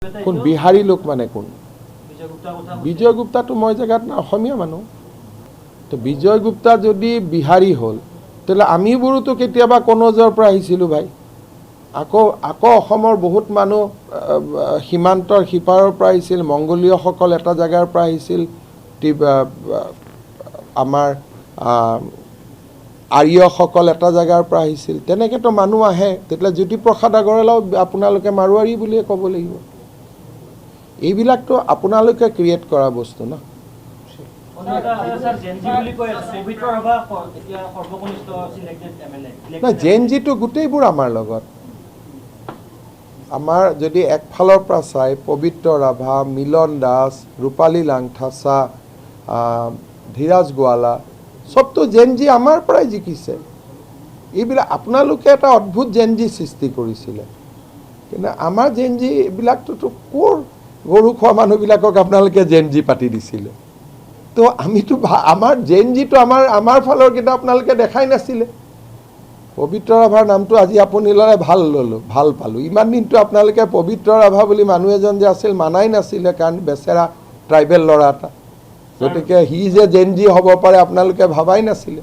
কোন বিহাৰী লোক মানে কোন? বিজয় গুপ্তাটো মই জেগাত অসমীয়া মানুহ। তো বিজয় গুপ্তা যদি বিহাৰী হ'ল তেতিয়াহ'লে আমিবোৰোতো কেতিয়াবা কনৌজৰ পৰা আহিছিলোঁ ভাই। আকৌ অসমৰ বহুত মানুহ সীমান্তৰ সিপাৰৰ পৰা আহিছিল, মংগোলীয়সকল এটা জেগাৰ পৰা আহিছিল, আমাৰ আৰ্যসকল এটা জেগাৰ পৰা আহিছিল, তেনেকৈতো মানুহ আহে। তেতিয়াহ'লে জ্যোতিপ্ৰসাদ আগৰৱালাও আপোনালোকে মাৰোৱাৰী বুলিয়ে ক'ব লাগিব। এইবিলাকতো আপোনালোকে ক্ৰিয়েট কৰা বস্তু ন। নাই, জেএনজিটো গোটেইবোৰ আমাৰ লগত। আমাৰ যদি একফালৰ পৰা চাই পবিত্ৰ ৰাভা, মিলন দাস, ৰূপালী লাংথাচা, ধীৰাজ গোৱালা, চবতো জেএনজি আমাৰ পৰাই জিকিছে। এইবিলাক আপোনালোকে এটা অদ্ভুত জেএনজি সৃষ্টি কৰিছিলে, কিন্তু আমাৰ জেএনজি এইবিলাকটোতো ক'ৰ গৰু খোৱা মানুহবিলাকক আপোনালোকে জেএনজি পাতি দিছিলে। তো আমিতো আমাৰ জেএনজিটো আমাৰ ফালৰ কেইটা আপোনালোকে দেখাই নাছিলে। পবিত্ৰ ৰাভাৰ নামটো আজি আপুনি ল'লে, ভাল পালোঁ। ইমান দিনটো আপোনালোকে পবিত্ৰ ৰাভা বুলি মানুহ এজন যে আছিল মানাই নাছিলে, কাৰণ বেচেৰা ট্ৰাইবেল ল'ৰা এটা। গতিকে সি যে জেএনজি হ'ব পাৰে আপোনালোকে ভাবাই নাছিলে।